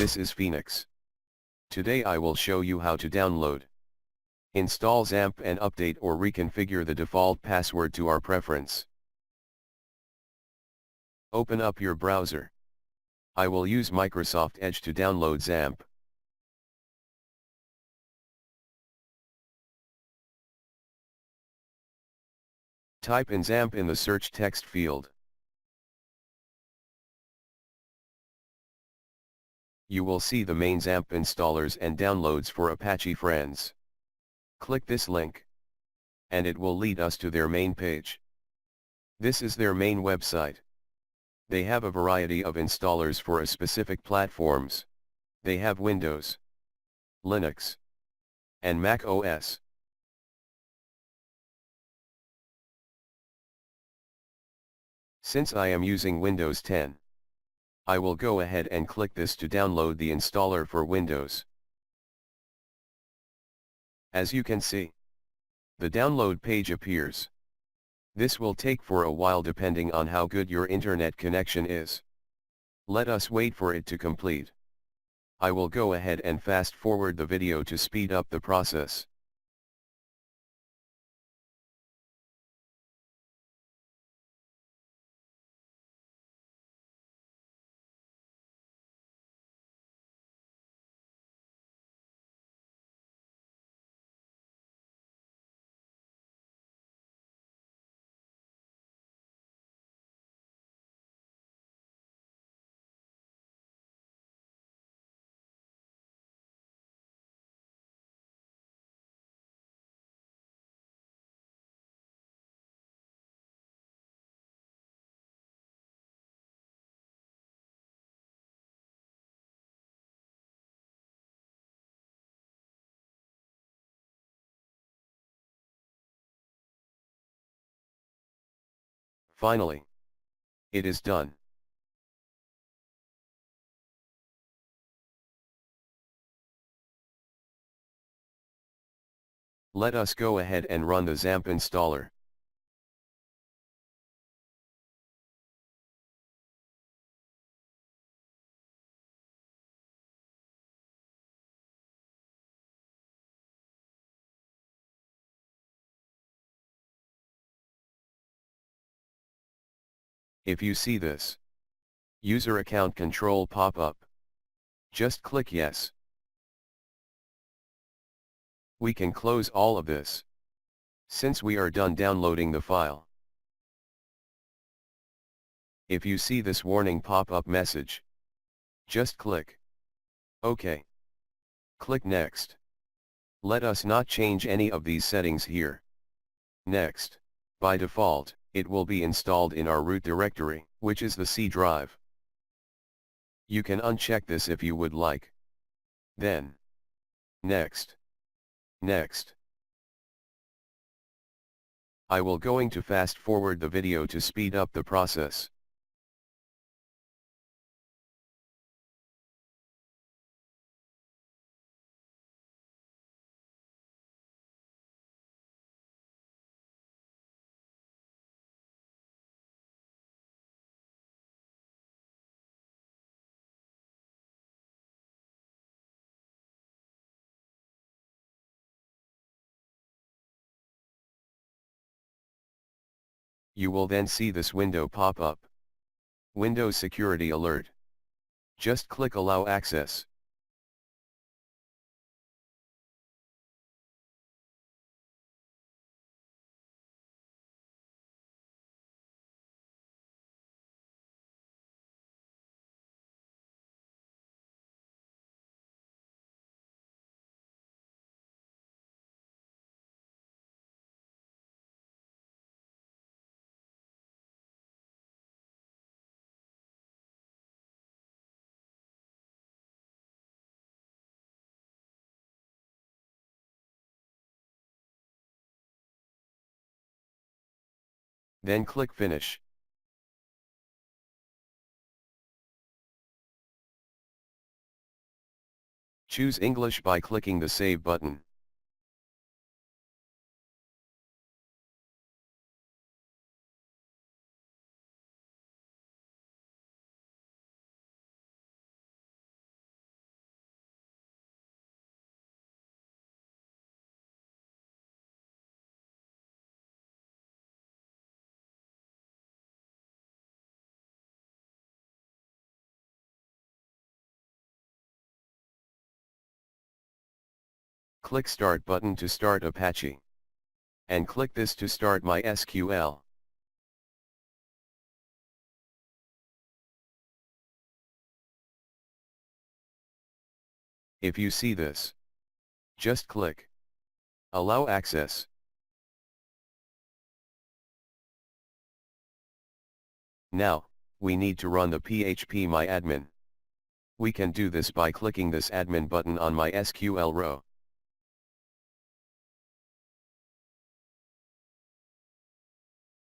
This is Phoenix. Today I will show you how to download, install Xampp and update or reconfigure the default password to our preference. Open up your browser. I will use Microsoft Edge to download Xampp. Type in Xampp in the search text field. You will see the main Xampp installers and downloads for Apache friends. Click this link, and it will lead us to their main page. This is their main website. They have a variety of installers for a specific platforms. They have Windows, Linux, and Mac OS. Since I am using Windows 10, I will go ahead and click this to download the installer for Windows. As you can see, the download page appears. This will take for a while depending on how good your internet connection is. Let us wait for it to complete. I will go ahead and fast forward the video to speed up the process. Finally, it is done. Let us go ahead and run the Xampp installer. If you see this user account control pop up, just click yes. We can close all of this, since we are done downloading the file. If you see this warning pop-up message, just click OK. Click Next. Let us not change any of these settings here. Next, by default, it will be installed in our root directory, which is the C drive. You can uncheck this if you would like. Then, Next. Next. I will going to fast forward the video to speed up the process. You will then see this window pop up. Windows Security Alert. Just click Allow Access. Then click Finish. Choose English by clicking the Save button. Click Start button to start Apache. And click this to start MySQL. If you see this, just click Allow access. Now, we need to run the phpMyadmin. We can do this by clicking this admin button on MySQL row.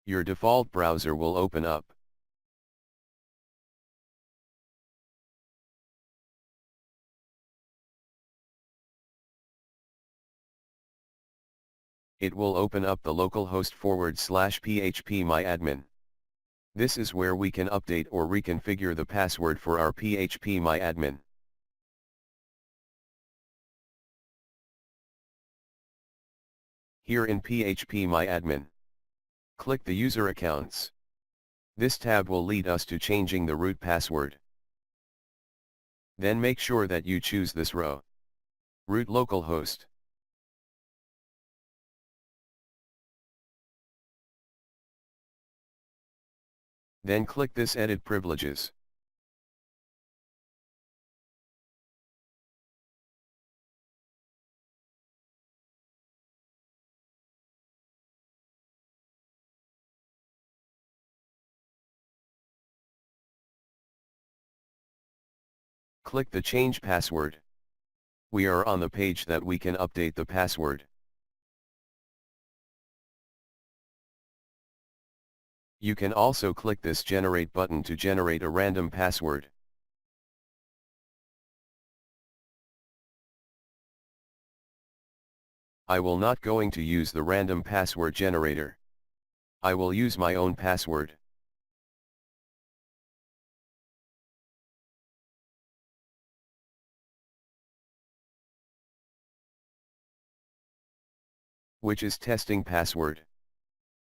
Your default browser will open up. It will open up the localhost /phpMyadmin. This is where we can update or reconfigure the password for our phpMyadmin. Here in phpMyadmin, click the user accounts. This tab will lead us to changing the root password. Then make sure that you choose this row, root localhost. Then click this Edit Privileges. Click the Change Password. We are on the page that we can update the password. You can also click this Generate button to generate a random password. I will not going to use the random password generator. I will use my own password. Which is testing password.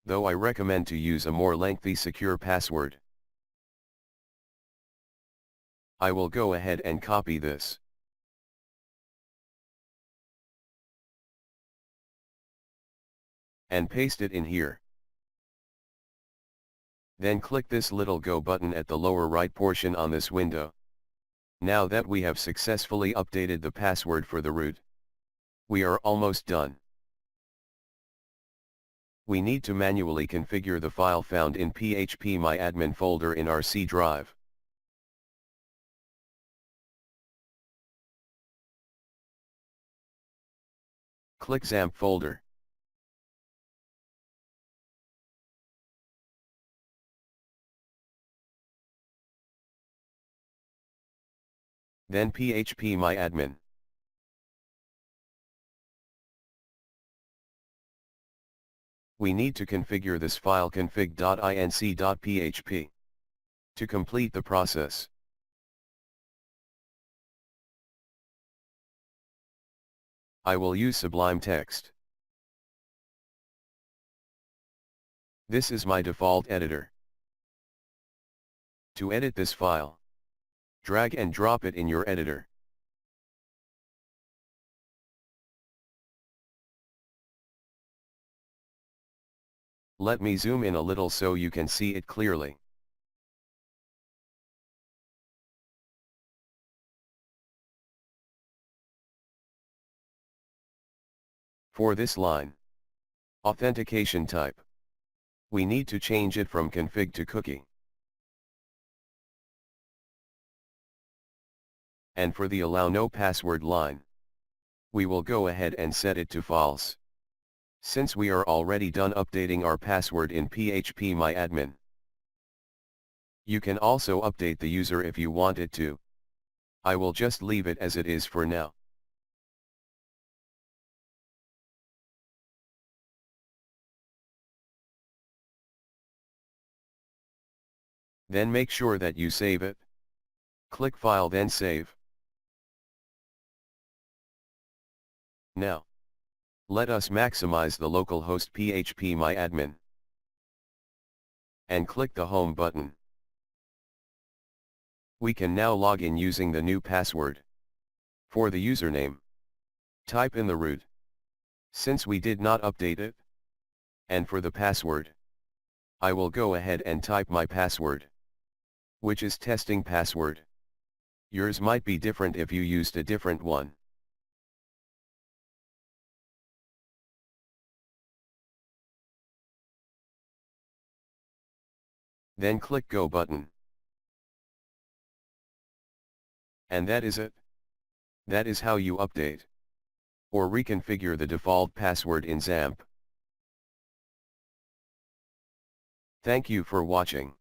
Though I recommend to use a more lengthy secure password. I will go ahead and copy this. And paste it in here. Then click this little Go button at the lower right portion on this window. Now that we have successfully updated the password for the root, we are almost done. We need to manually configure the file found in phpMyadmin folder in our C drive. Click Xampp folder. Then phpMyadmin. We need to configure this file config.inc.php. To complete the process, I will use Sublime Text. This is my default editor. To edit this file, drag and drop it in your editor. Let me zoom in a little so you can see it clearly. For this line, authentication type, we need to change it from config to cookie. And for the allow no password line, we will go ahead and set it to false. Since we are already done updating our password in phpMyadmin. You can also update the user if you want it to. I will just leave it as it is for now. Then make sure that you save it. Click File then Save. Now, let us maximize the localhost phpMyadmin. And click the Home button. We can now log in using the new password. For the username, type in the root. Since we did not update it. And for the password, I will go ahead and type my password, which is testing password. Yours might be different if you used a different one. Then click Go button. And that is it. That is how you update or reconfigure the default password in Xampp. Thank you for watching.